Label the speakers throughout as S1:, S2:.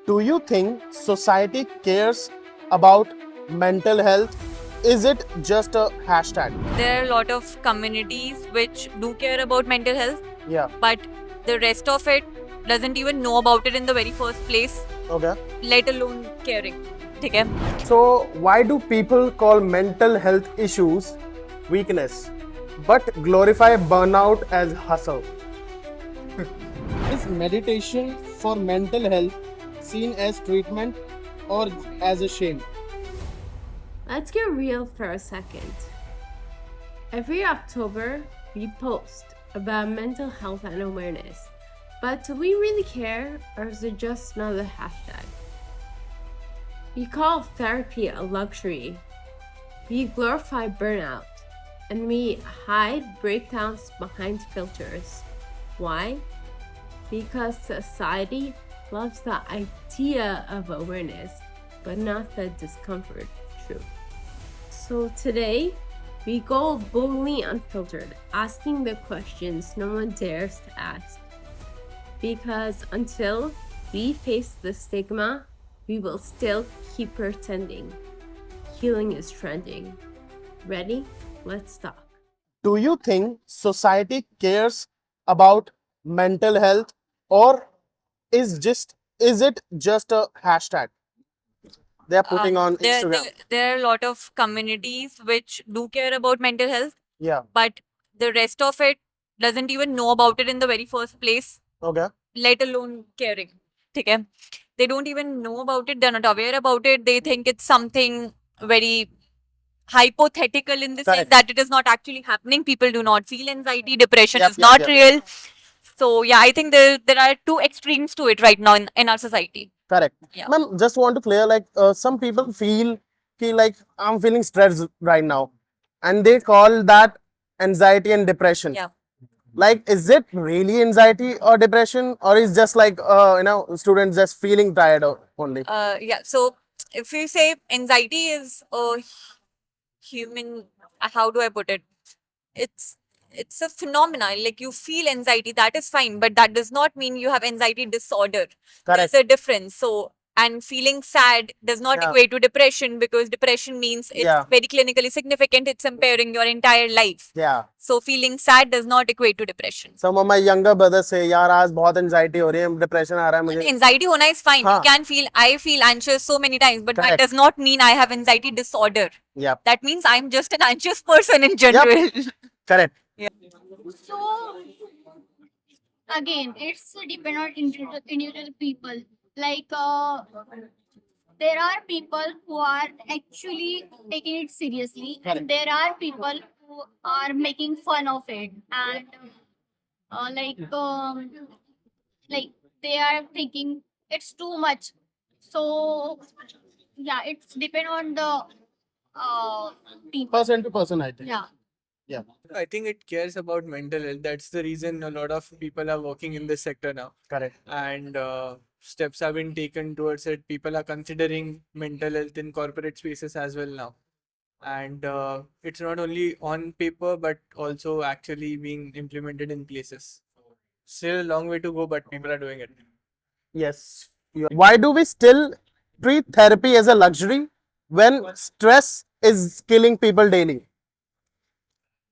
S1: Do you think society cares about mental health? Is it just a hashtag?
S2: There are a lot of communities which do care about mental health,
S1: Yeah.
S2: but the rest of it doesn't even know about it in the very first place,
S1: Okay.
S2: let alone caring. ठीक है?
S1: So, why do people call mental health issues weakness but glorify burnout as hustle? Is meditation for mental health seen as treatment or as a shame?
S3: Let's get real for a second. Every October, we post about mental health and awareness. But do we really care, or is it just another hashtag? We call therapy a luxury. We glorify burnout. And we hide breakdowns behind filters. Why? Because society loves the idea of awareness, but not the discomfort truth. So today, we go boldly unfiltered, asking the questions no one dares to ask. Because until we face the stigma, we will still keep pretending. Healing is trending. Ready? Let's talk.
S1: Do you think society cares about mental health or is it just a hashtag they are putting on Instagram?
S2: There are a lot of communities which do care about mental health,
S1: Yeah.
S2: but the rest of it doesn't even know about it in the very first place,
S1: Okay.
S2: let alone caring. ठीक है? They don't even know about it, they're not aware about it, they think it's something very hypothetical in the sense
S1: Correct.
S2: that it is not actually happening. People do not feel anxiety, depression
S1: Yep,
S2: is
S1: yep,
S2: not
S1: yep.
S2: real. So yeah, I think there are two extremes to it right now in our society.
S1: Correct.
S2: Yeah.
S1: Ma'am, just want to clear some people feel like I'm feeling stressed right now and they call that anxiety and depression.
S2: Yeah.
S1: Like, is it really anxiety or depression or is just like students just feeling tired only?
S2: Yeah. So if you say anxiety is a human, how do I put it? It's it's a phenomenon. Like you feel anxiety, that is fine, but that does not mean you have anxiety disorder.
S1: Correct.
S2: There's a difference. So and feeling sad does not
S1: Yeah.
S2: equate to depression because depression means it's
S1: Yeah.
S2: very clinically significant. It's impairing your entire life.
S1: Yeah.
S2: So feeling sad does not equate to depression.
S1: Some of my younger brothers say, यार आज बहुत anxiety हो रही है, depression आ रहा है मुझे.
S2: Anxiety hona is fine.
S1: हाँ.
S2: You can feel, I feel anxious so many times, but
S1: Correct.
S2: that does not mean I have anxiety disorder.
S1: Yep.
S2: That means I'm just an anxious person in general.
S1: Correct.
S4: So again, it's depend on individual people. Like there are people who are actually taking it seriously,
S1: Correct.
S4: and there are people who are making fun of it, and uh, like um, like they are thinking it's too much. So yeah, it's depend on the people.
S1: Person to person, I think.
S4: Yeah.
S1: Yeah.
S5: I think it cares about mental health. That's the reason a lot of people are working in this sector now.
S1: Correct.
S5: And steps have been taken towards it. People are considering mental health in corporate spaces as well now. And it's not only on paper, but also actually being implemented in places. Still a long way to go, but people are doing it.
S1: Yes. Why do we still treat therapy as a luxury when stress is killing people daily?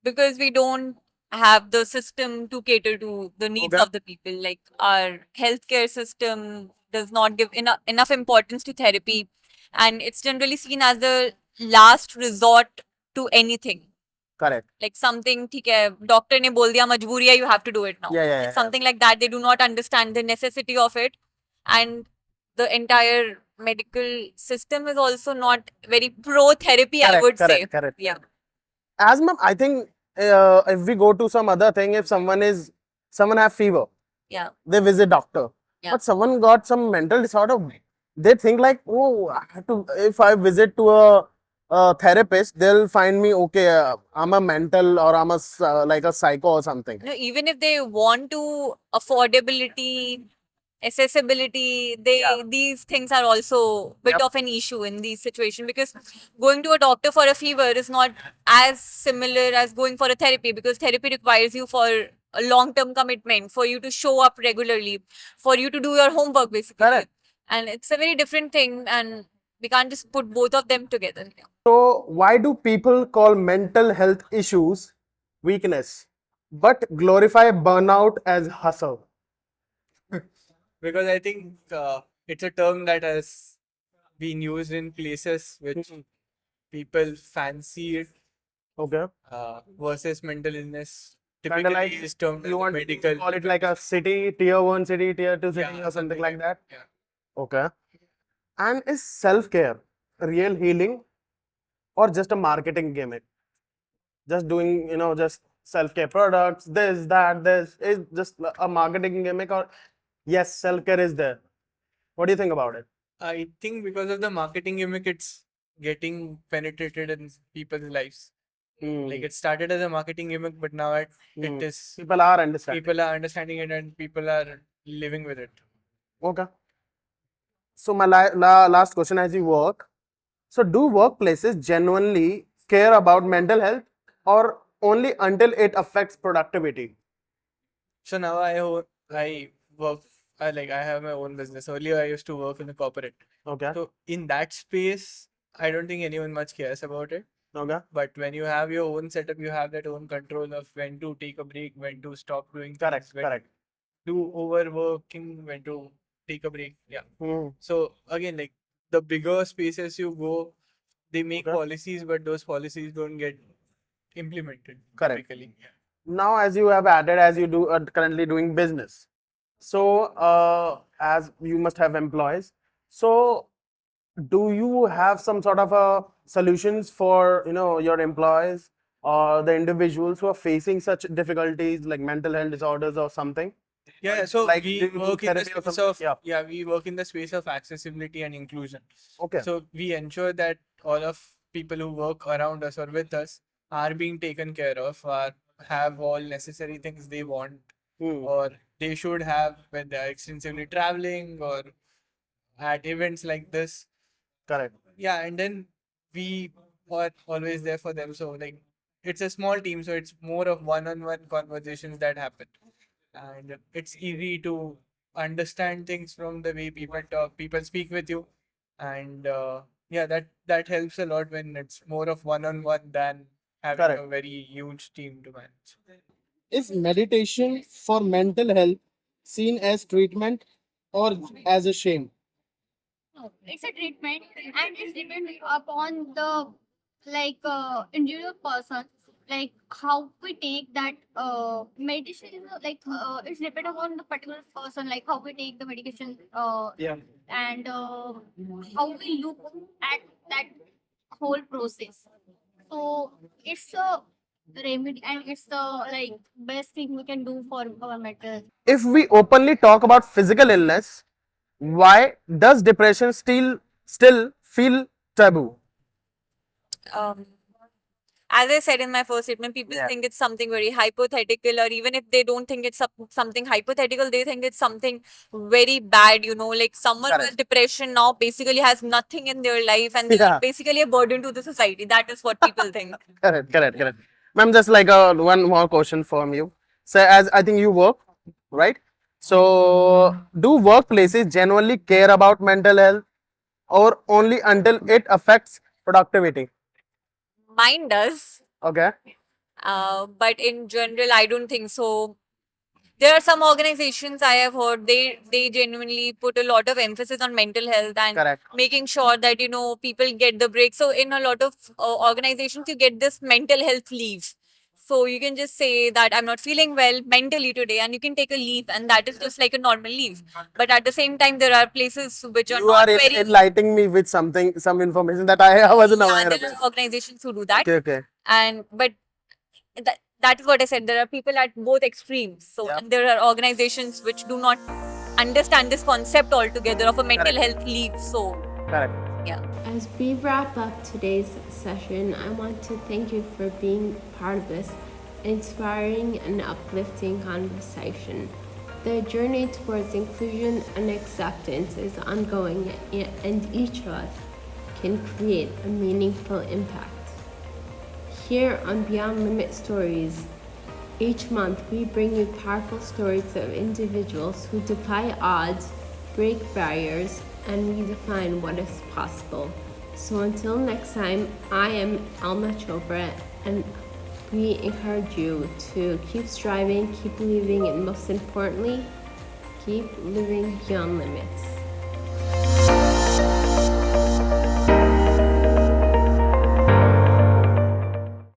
S2: Because we don't have the system to cater to the needs
S1: Okay.
S2: of the people. Like our healthcare system does not give enough importance to therapy, and it's generally seen as the last resort to anything.
S1: Correct.
S2: Like something, ठीक है, doctor ने बोल दिया मजबूरी है, you have to do it now.
S1: Yeah.
S2: Something like that. They do not understand the necessity of it, and the entire medical system is also not very pro therapy. I would say.
S1: Correct.
S2: Yeah.
S1: As ma'am, I think if we go to some other thing, if someone have fever,
S2: Yeah.
S1: they visit doctor.
S2: Yeah.
S1: But someone got some mental disorder, they think like, oh, I have to, if I visit to a therapist, they'll find me okay. I'm a mental or I'm a like a psycho or something.
S2: No, even if they want to affordability, accessibility, these things are also bit
S1: Yep.
S2: of an issue in these situations because going to a doctor for a fever is not as similar as going for a therapy because therapy requires you for a long-term commitment, for you to show up regularly, for you to do your homework basically.
S1: Correct.
S2: and it's a very different thing, and we can't just put both of them together.
S1: So, why do people call mental health issues weakness, but glorify burnout as hustle?
S5: Because I think it's a term that has been used in places which people fancy it
S1: Okay.
S5: versus mental illness.
S1: Kinda
S5: Typically,
S1: like
S5: is termed as
S1: you
S5: a
S1: want
S5: medical.
S1: to call it like a city, tier 1 city, tier 2 city,
S5: Yeah,
S1: or something like that?
S5: Yeah.
S1: Okay. And is self care real healing or just a marketing gimmick? Just doing, just self care products, this is just a marketing gimmick, or yes, self care is there. What do you think about it?
S5: I think because of the marketing gimmick, it's getting penetrated in people's lives. Like it started as a marketing gimmick, but now it is
S1: People are understanding.
S5: people are understanding it and people are living with it.
S1: Okay. So my last question, as you work, so do workplaces genuinely care about mental health or only until it affects productivity?
S5: So now I work I have my own business. Earlier I used to work in a corporate.
S1: Okay.
S5: So in that space, I don't think anyone much cares about it.
S1: Okay.
S5: But when you have your own setup, you have that own control of when to take a break, when to stop doing
S1: Correct.
S5: things, when
S1: Correct.
S5: to overworking, when to take a break. Yeah.
S1: Hmm.
S5: So again, like the bigger spaces you go, they make
S1: Okay.
S5: policies, but those policies don't get implemented
S1: Correct.
S5: typically.
S1: Now, as you have added, as you do currently doing business, so as you must have employees, so do you have some sort of a solutions for your employees or the individuals who are facing such difficulties like mental health disorders or something?
S5: Yeah, so
S1: Like,
S5: we
S1: do you do
S5: work in the
S1: therapy or
S5: space
S1: something?
S5: of
S1: Yeah.
S5: we work in the space of accessibility and inclusion.
S1: Okay.
S5: So we ensure that all of people who work around us or with us are being taken care of, or have all necessary things they want,
S1: Hmm.
S5: or they should have when they are extensively traveling or at events like this.
S1: Correct.
S5: Yeah, and then we are always there for them. So like it's a small team, so it's more of one-on-one conversations that happen, and it's easy to understand things from the way people talk, people speak with you, and yeah, that helps a lot when it's more of one-on-one than having
S1: Correct.
S5: a very huge team to manage.
S1: Is meditation for mental health seen as treatment or as a shame?
S4: No, it's a treatment, and it's depend upon the individual person, like how we take that medication. It's depend upon the particular person, like how we take the medication,
S1: Yeah.
S4: and how we look at that whole process. So it's a remedy, and it's the best thing we can do for our mental.
S1: If we openly talk about physical illness, why does depression still feel taboo?
S2: As I said in my first statement, people
S1: Yeah.
S2: think it's something very hypothetical, or even if they don't think it's something hypothetical, they think it's something very bad. Like someone
S1: Correct.
S2: with depression now basically has nothing in their life, and they're
S1: Yeah.
S2: basically a burden to the society. That is what people think.
S1: Correct. Ma'am, just like one more question from you. So, as I think you work, right? So, do workplaces genuinely care about mental health or only until it affects productivity?
S2: Mine does,
S1: Okay.
S2: but in general, I don't think so. There are some organizations I have heard they genuinely put a lot of emphasis on mental health and
S1: Correct.
S2: making sure that people get the break. So in a lot of organizations, you get this mental health leave. So you can just say that I'm not feeling well mentally today, and you can take a leave, and that is just like a normal leave. But at the same time, there are places which are
S1: You
S2: not
S1: are
S2: very.
S1: enlightening me with some information that I wasn't
S2: Yeah,
S1: aware of.
S2: there are organizations who do that,
S1: Okay.
S2: and but that is what I said. There are people at both extremes. So
S1: Yeah.
S2: and there are organizations which do not understand this concept altogether of a mental
S1: Correct.
S2: health leave. So
S1: Correct.
S2: yeah.
S3: As we wrap up today's session, I want to thank you for being part of this inspiring and uplifting conversation. The journey towards inclusion and acceptance is ongoing, and each of us can create a meaningful impact. Here on Beyond Limit Stories, each month we bring you powerful stories of individuals who defy odds, break barriers, and redefine what is possible. So until next time, I am Alma Chopra, and we encourage you to keep striving, keep believing, and most importantly, keep living beyond limits.